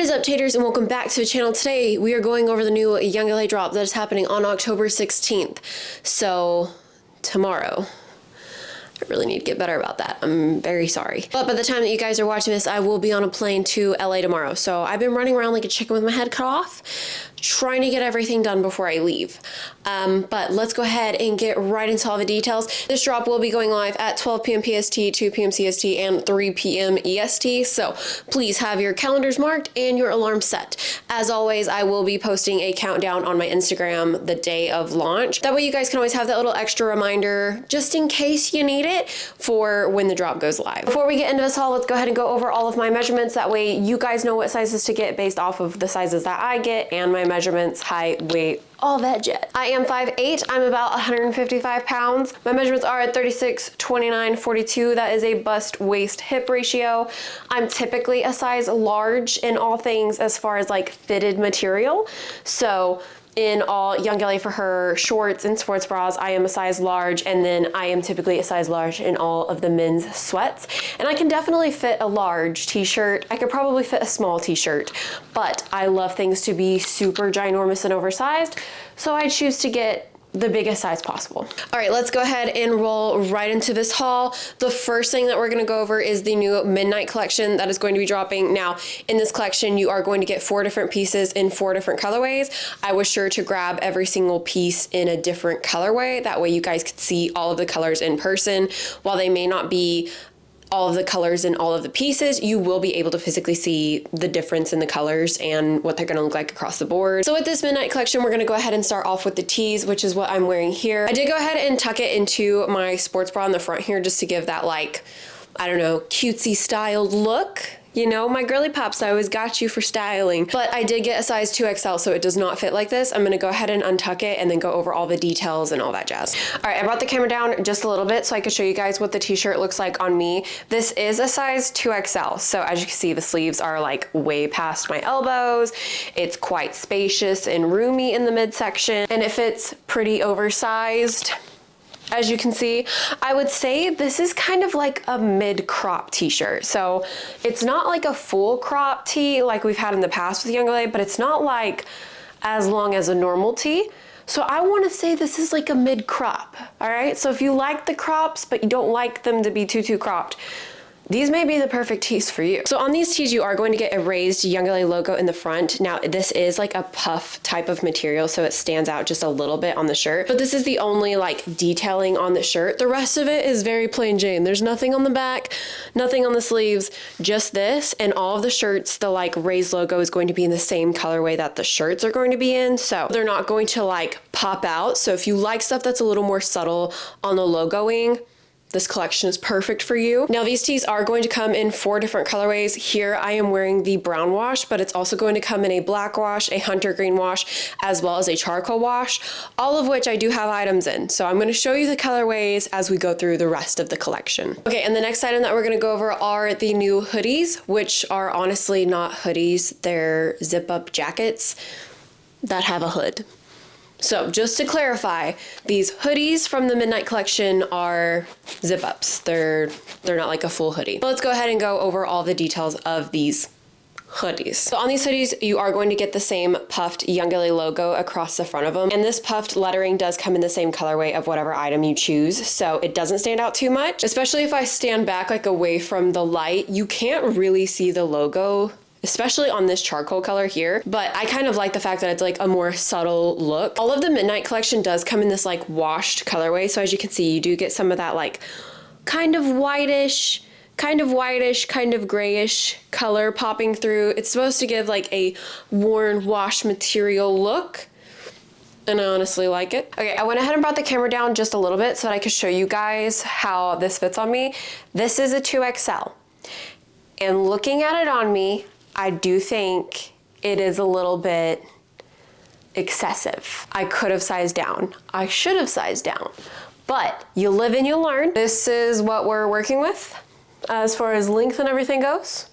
What is up, Taters, and welcome back to the channel. Today we are going over the new Youngla drop that is happening on October 16th. So tomorrow. I really need to get better about that. I'm very sorry. But by the time that you guys are watching this, I will be on a plane to LA tomorrow. So I've been running around like a chicken with my head cut off, trying to get everything done before I leave. But let's go ahead and get right into all the details. This drop will be going live at 12 p.m. PST, 2 p.m. CST, and 3 p.m. EST. So please have your calendars marked and your alarm set. As always, I will be posting a countdown on my Instagram the day of launch. That way you guys can always have that little extra reminder just in case you need it for when the drop goes live. Before we get into this haul, let's go ahead and go over all of my measurements. That way you guys know what sizes to get based off of the sizes that I get and my measurements, height, weight, all that jazz. I am 5'8", I'm about 155 pounds. My measurements are at 36, 29, 42. That is a bust waist hip ratio. I'm typically a size large in all things as far as like fitted material. So in all Youngla for her shorts and sports bras, I am a size large, and then I am typically a size large in all of the men's sweats. And I can definitely fit a large t-shirt. I could probably fit a small t-shirt, but I love things to be super ginormous and oversized, so I choose to get the biggest size possible. All right, let's go ahead and roll right into this haul. The first thing that we're gonna go over is the new midnight collection that is going to be dropping. Now, in this collection, you are going to get 4 different pieces in 4 different colorways. I was sure to grab every single piece in a different colorway. That way you guys could see all of the colors in person. While they may not be all of the colors in all of the pieces, you will be able to physically see the difference in the colors and what they're gonna look like across the board. So with this midnight collection, we're gonna go ahead and start off with the tees, which is what I'm wearing here. I did go ahead and tuck it into my sports bra in the front here just to give that, like, I don't know, cutesy styled look. You know, my girly pops, I always got you for styling. But I did get a size 2XL, so it does not fit like this. I'm gonna go ahead and untuck it and then go over all the details and all that jazz. All right, I brought the camera down just a little bit so I could show you guys what the t-shirt looks like on me. This is a size 2XL. So as you can see, the sleeves are like way past my elbows. It's quite spacious and roomy in the midsection, and it fits pretty oversized. As you can see, I would say this is kind of like a mid-crop t-shirt. So it's not like a full crop tee like we've had in the past with Youngla, but it's not like as long as a normal tee. So I want to say this is like a mid-crop, all right? So if you like the crops, but you don't like them to be too cropped, these may be the perfect tees for you. So on these tees, you are going to get a raised Youngla logo in the front. Now, this is like a puff type of material, so it stands out just a little bit on the shirt. But this is the only like detailing on the shirt. The rest of it is very plain Jane. There's nothing on the back, nothing on the sleeves, just this. And all of the shirts, the like raised logo is going to be in the same colorway that the shirts are going to be in. So they're not going to like pop out. So if you like stuff that's a little more subtle on the logoing, this collection is perfect for you. Now, these tees are going to come in 4 different colorways. Here I am wearing the brown wash, but it's also going to come in a black wash, a hunter green wash, as well as a charcoal wash, all of which I do have items in. So I'm gonna show you the colorways as we go through the rest of the collection. Okay, and the next item that we're gonna go over are the new hoodies, which are honestly not hoodies. They're zip-up jackets that have a hood. So just to clarify, these hoodies from the Midnight Collection are zip-ups. They're not like a full hoodie. But let's go ahead and go over all the details of these hoodies. So on these hoodies, you are going to get the same puffed Youngla logo across the front of them. And this puffed lettering does come in the same colorway of whatever item you choose. So it doesn't stand out too much, especially if I stand back like away from the light. You can't really see the logo, especially on this charcoal color here, but I kind of like the fact that it's like a more subtle look. All of the Midnight Collection does come in this like washed colorway, so as you can see, you do get some of that like kind of whitish, kind of grayish color popping through. It's supposed to give like a worn wash material look, and I honestly like it. Okay, I went ahead and brought the camera down just a little bit so that I could show you guys how this fits on me. This is a 2XL, and looking at it on me, I do think it is a little bit excessive. I could have sized down. I should have sized down, but you live and you learn. This is what we're working with as far as length and everything goes.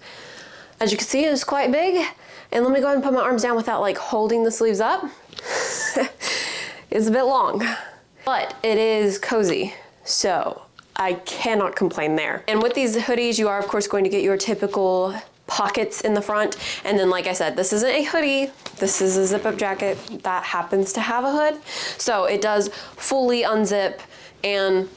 As you can see, it's quite big. And let me go ahead and put my arms down without like holding the sleeves up. It's a bit long, but it is cozy. So I cannot complain there. And with these hoodies, you are of course going to get your typical pockets in the front. And then, like I said, this isn't a hoodie. This is a zip-up jacket that happens to have a hood. So it does fully unzip and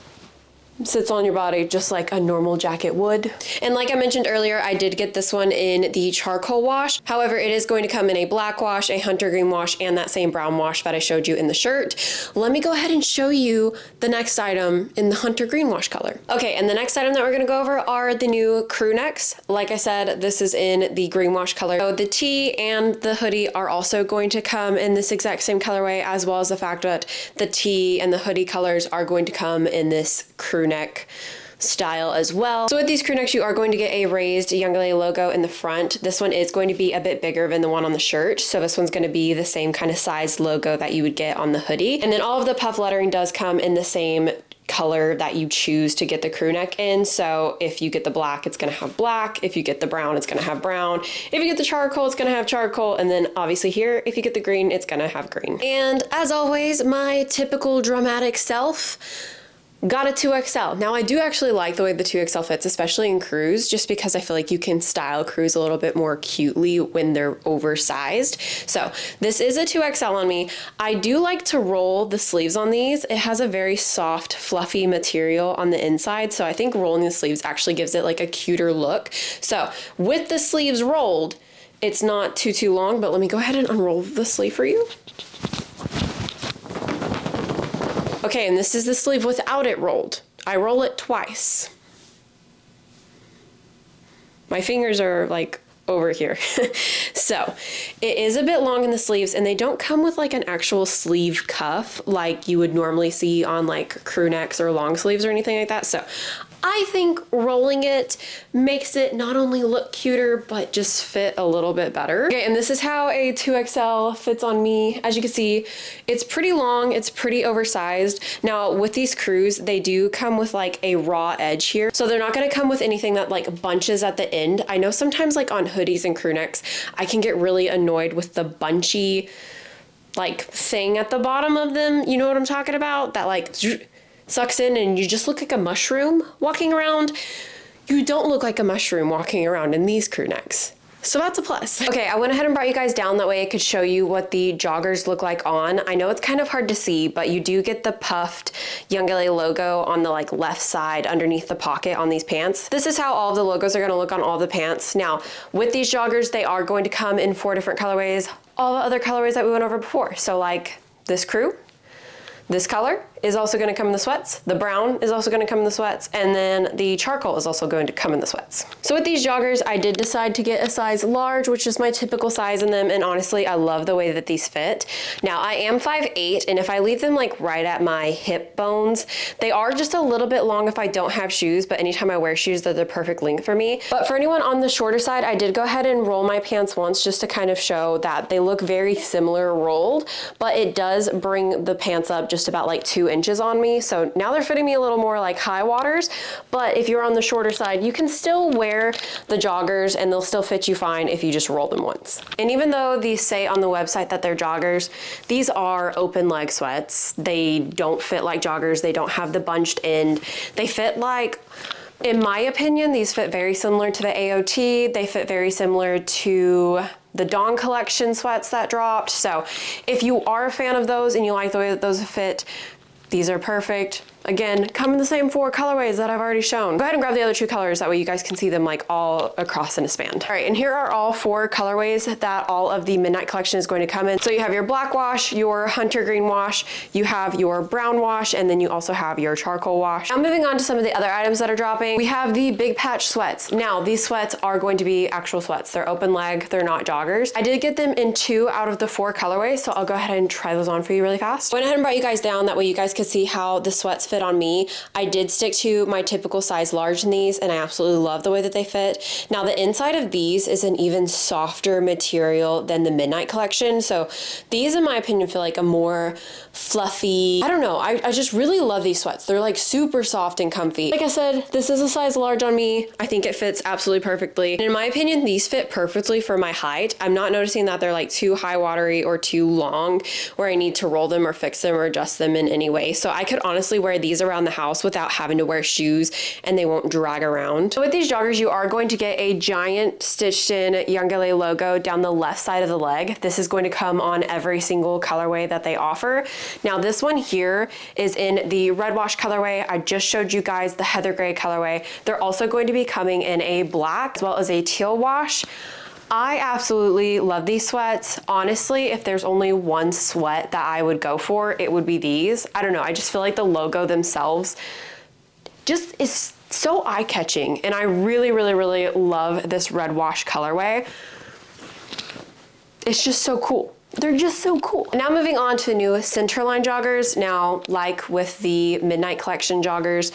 sits on your body just like a normal jacket would. And like I mentioned earlier, I did get this one in the charcoal wash. However, it is going to come in a black wash, a hunter green wash, and that same brown wash that I showed you in the shirt. Let me go ahead and show you the next item in the hunter green wash color. Okay, and the next item that we're gonna go over are the new crew necks. Like I said, this is in the green wash color. So the tee and the hoodie are also going to come in this exact same colorway, as well as the fact that the tee and the hoodie colors are going to come in this crew neck style as well. So with these crew necks, you are going to get a raised Youngla logo in the front. This one is going to be a bit bigger than the one on the shirt. So this one's going to be the same kind of size logo that you would get on the hoodie. And then all of the puff lettering does come in the same color that you choose to get the crew neck in. So if you get the black, it's going to have black. If you get the brown, it's going to have brown. If you get the charcoal, it's going to have charcoal. And then obviously here, if you get the green, it's going to have green. And as always, my typical dramatic self, got a 2XL. Now I do actually like the way the 2XL fits, especially in crews, just because I feel like you can style crews a little bit more cutely when they're oversized. So this is a 2XL on me. I do like to roll the sleeves on these. It has a very soft, fluffy material on the inside. So I think rolling the sleeves actually gives it like a cuter look. So with the sleeves rolled, it's not too long, but let me go ahead and unroll the sleeve for you. Okay, and this is the sleeve without it rolled. I roll it twice. My fingers are like over here. So it is a bit long in the sleeves, and they don't come with like an actual sleeve cuff like you would normally see on like crew necks or long sleeves or anything like that. So I think rolling it makes it not only look cuter, but just fit a little bit better. Okay, and this is how a 2XL fits on me. As you can see, it's pretty long, it's pretty oversized. Now with these crews, they do come with like a raw edge here. So they're not gonna come with anything that like bunches at the end. I know sometimes like on hoodies and crew necks, I can get really annoyed with the bunchy like thing at the bottom of them. You know what I'm talking about? That like sucks in and you just look like a mushroom walking around. You don't look like a mushroom walking around in these crew necks. So that's a plus. Okay, I went ahead and brought you guys down that way I could show you what the joggers look like on. I know it's kind of hard to see, but you do get the puffed Youngla logo on the like left side underneath the pocket on these pants. This is how all of the logos are gonna look on all the pants. Now, with these joggers, they are going to come in 4 different colorways, all the other colorways that we went over before. So like this crew, this color is also going to come in the sweats. The brown is also going to come in the sweats. And then the charcoal is also going to come in the sweats. So with these joggers, I did decide to get a size large, which is my typical size in them. And honestly, I love the way that these fit. Now I am 5'8", and if I leave them like right at my hip bones, they are just a little bit long if I don't have shoes, but anytime I wear shoes, they're the perfect length for me. But for anyone on the shorter side, I did go ahead and roll my pants once just to kind of show that they look very similar rolled, but it does bring the pants up just about like 2 inches on me. So now they're fitting me a little more like high waters, but if you're on the shorter side, you can still wear the joggers and they'll still fit you fine if you just roll them once. And even though these say on the website that they're joggers, these are open leg sweats. They don't fit like joggers. They don't have the bunched end. They fit like, in my opinion, these fit very similar to the AOT. They fit very similar to the Dawn collection sweats that dropped. So if you are a fan of those and you like the way that those fit, these are perfect. Again, come in the same 4 colorways that I've already shown. Go ahead and grab the other 2 colors, that way you guys can see them like all across in a span. All right, and here are all 4 colorways that all of the Midnight collection is going to come in. So you have your black wash, your hunter green wash, you have your brown wash, and then you also have your charcoal wash. Now moving on to some of the other items that are dropping, we have the big patch sweats. Now these sweats are going to be actual sweats. They're open leg, they're not joggers. I did get them in 2 out of the 4 colorways, so I'll go ahead and try those on for you really fast. Went ahead and brought you guys down, that way you guys could see how the sweats fit on me. I did stick to my typical size large in these, and I absolutely love the way that they fit. Now the inside of these is an even softer material than the Midnight collection. So these, in my opinion, feel like a more fluffy, I don't know, I just really love these sweats. They're like super soft and comfy. Like I said, this is a size large on me. I think it fits absolutely perfectly. And in my opinion, these fit perfectly for my height. I'm not noticing that they're like too high watery or too long where I need to roll them or fix them or adjust them in any way. So I could honestly wear these around the house without having to wear shoes, and they won't drag around. So with these joggers, you are going to get a giant stitched in Youngla logo down the left side of the leg. This is going to come on every single colorway that they offer. Now this one here is in the red wash colorway. I just showed you guys the heather gray colorway. They're also going to be coming in a black as well as a teal wash. I absolutely love these sweats. Honestly, if there's only one sweat that I would go for, it would be these. I don't know, I just feel like the logo themselves just is so eye-catching, and I really, really, really love this red wash colorway. It's just so cool. They're just so cool. Now moving on to the new centerline joggers. Now, like with the Midnight Collection joggers,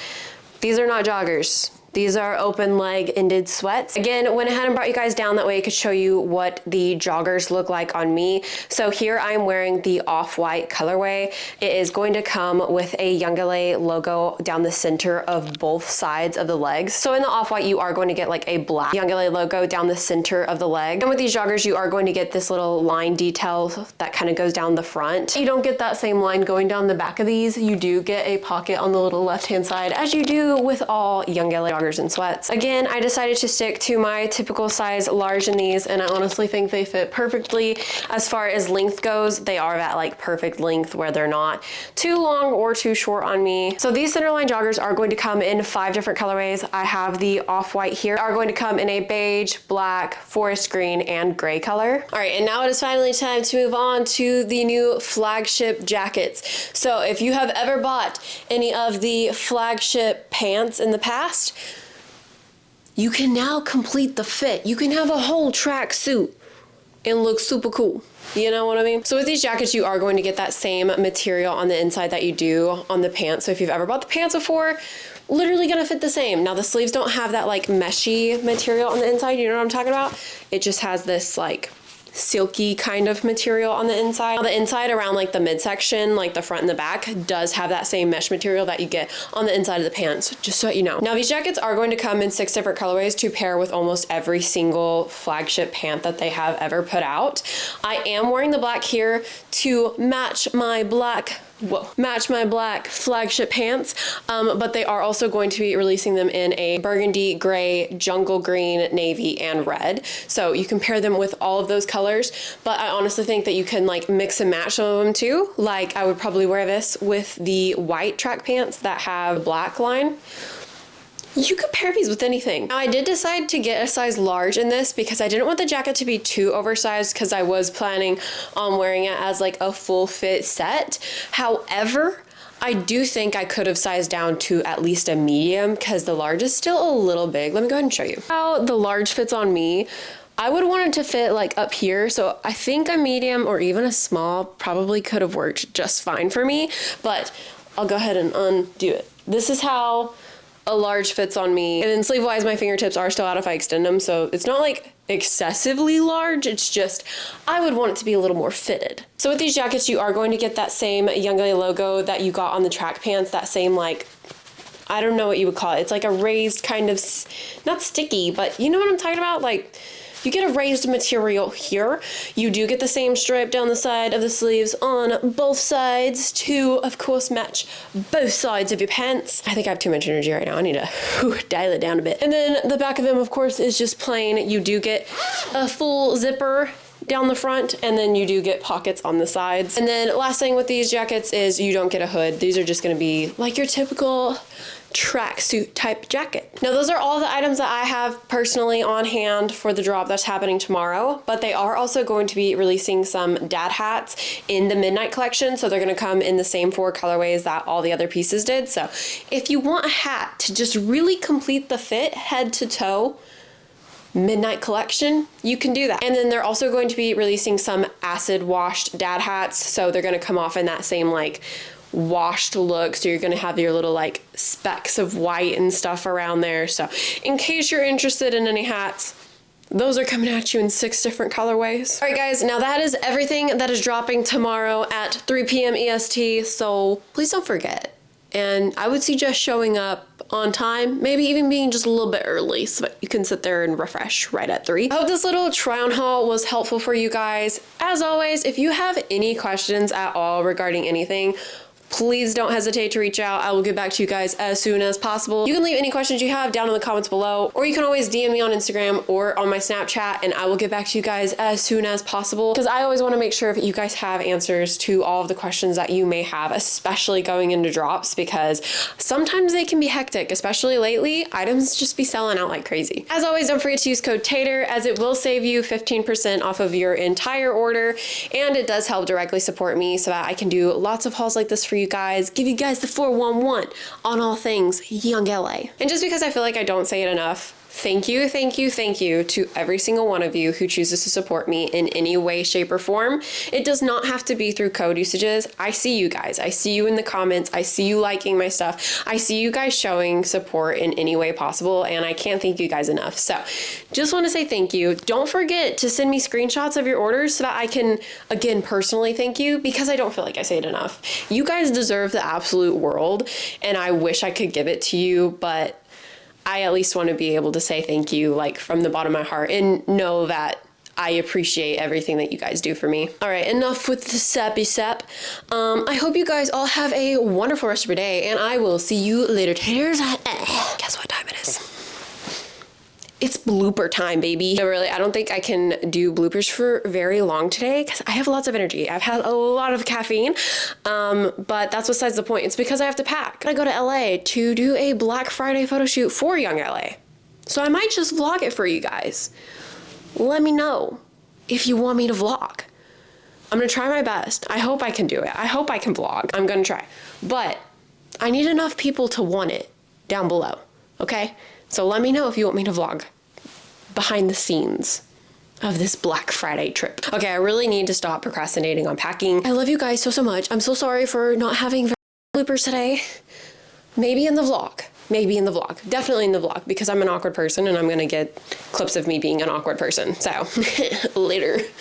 these are not joggers. These are open leg ended sweats. Again, went ahead and brought you guys down that way I could show you what the joggers look like on me. So here I'm wearing the off-white colorway. It is going to come with a Youngla logo down the center of both sides of the legs. So in the off-white, you are going to get like a black Youngla logo down the center of the leg. And with these joggers, you are going to get this little line detail that kind of goes down the front. You don't get that same line going down the back of these. You do get a pocket on the little left-hand side, as you do with all Youngla joggers and sweats. Again, I decided to stick to my typical size large in these, and I honestly think they fit perfectly. As far as length goes, they are at like perfect length where they're not too long or too short on me. So these centerline joggers are going to come in 5 different colorways. I have the off-white here, are going to come in a beige, black, forest green, and gray color. All right, and now it is finally time to move on to the new Flagship jackets. So if you have ever bought any of the Flagship pants in the past, you can now complete the fit. You can have a whole track suit and look super cool. You know what I mean? So with these jackets, you are going to get that same material on the inside that you do on the pants. So if you've ever bought the pants before, literally gonna fit the same. Now the sleeves don't have that like meshy material on the inside. You know what I'm talking about? It just has this like silky kind of material on the inside. Now the inside around like the midsection, like the front and the back, does have that same mesh material that you get on the inside of the pants, just so you know. Now these jackets are going to come in 6 different colorways to pair with almost every single Flagship pant that they have ever put out. I am wearing the black here to match my black Flagship pants, but they are also going to be releasing them in a burgundy, gray, jungle green, navy, and red. So you can pair them with all of those colors, but I honestly think that you can like mix and match some of them too. Like I would probably wear this with the white track pants that have black line. You could pair these with anything. Now I did decide to get a size large in this because I didn't want the jacket to be too oversized, because I was planning on wearing it as like a full fit set. However, I do think I could have sized down to at least a medium, because the large is still a little big. Let me go ahead and show you how the large fits on me. I would want it to fit like up here, so I think a medium or even a small probably could have worked just fine for me, but I'll go ahead and undo it. This is how a large fits on me. And then sleeve wise, my fingertips are still out if I extend them, so it's not like excessively large, it's just I would want it to be a little more fitted. So with these jackets, you are going to get that same Youngla logo that you got on the track pants, that same like, I don't know what you would call it. It's like a raised kind of, not sticky, but you know what I'm talking about? Like, you get a raised material here. You do get the same stripe down the side of the sleeves on both sides to, of course, match both sides of your pants. I think I have too much energy right now. I need to dial it down a bit. And then the back of them, of course, is just plain. You do get a full zipper down the front, and then you do get pockets on the sides. And then last thing with these jackets is you don't get a hood. These are just gonna be like your typical tracksuit type jacket. Now those are all the items that I have personally on hand for the drop that's happening tomorrow, but they are also going to be releasing some dad hats in the Midnight Collection, so they're going to come in the same 4 colorways that all the other pieces did. So if you want a hat to just really complete the fit head to toe, Midnight Collection, you can do that. And then they're also going to be releasing some acid washed dad hats, so they're going to come off in that same like washed look, so you're going to have your little like specks of white and stuff around there. So in case you're interested in any hats, those are coming at you in 6 different colorways. All right guys, now that is everything that is dropping tomorrow at 3 p.m. EST, so please don't forget. And I would suggest showing up on time, maybe even being just a little bit early so that you can sit there and refresh right at 3. I hope this little try on haul was helpful for you guys. As always, if you have any questions at all regarding anything, please don't hesitate to reach out. I will get back to you guys as soon as possible. You can leave any questions you have down in the comments below, or you can always DM me on Instagram or on my Snapchat, and I will get back to you guys as soon as possible, because I always want to make sure that you guys have answers to all of the questions that you may have, especially going into drops, because sometimes they can be hectic, especially lately. Items just be selling out like crazy. As always, don't forget to use code TATER, as it will save you 15% off of your entire order, and it does help directly support me so that I can do lots of hauls like this for you guys, give you guys the 411 on all things Young LA. And just because I feel like I don't say it enough, thank you, thank you, thank you to every single one of you who chooses to support me in any way, shape, or form. It does not have to be through code usages. I see you guys. I see you in the comments. I see you liking my stuff. I see you guys showing support in any way possible, and I can't thank you guys enough. So just want to say thank you. Don't forget to send me screenshots of your orders so that I can, again, personally thank you, because I don't feel like I say it enough. You guys deserve the absolute world, and I wish I could give it to you, but I at least want to be able to say thank you, like, from the bottom of my heart, and know that I appreciate everything that you guys do for me. All right, enough with the sappy sap. I hope you guys all have a wonderful rest of your day, and I will see you later, taters. Guess what time it is? It's blooper time, baby. No, really, I don't think I can do bloopers for very long today because I have lots of energy. I've had a lot of caffeine, but that's besides the point. It's because I have to pack. I go to LA to do a Black Friday photo shoot for Young LA. So I might just vlog it for you guys. Let me know if you want me to vlog. I'm gonna try my best. I hope I can do it. I hope I can vlog. I'm gonna try. But I need enough people to want it down below, okay? So let me know if you want me to vlog behind the scenes of this Black Friday trip. Okay, I really need to stop procrastinating on packing. I love you guys so much. I'm so sorry for not having bloopers today. Maybe in the vlog. Maybe in the vlog. Definitely in the vlog, because I'm an awkward person and I'm gonna get clips of me being an awkward person. So, later.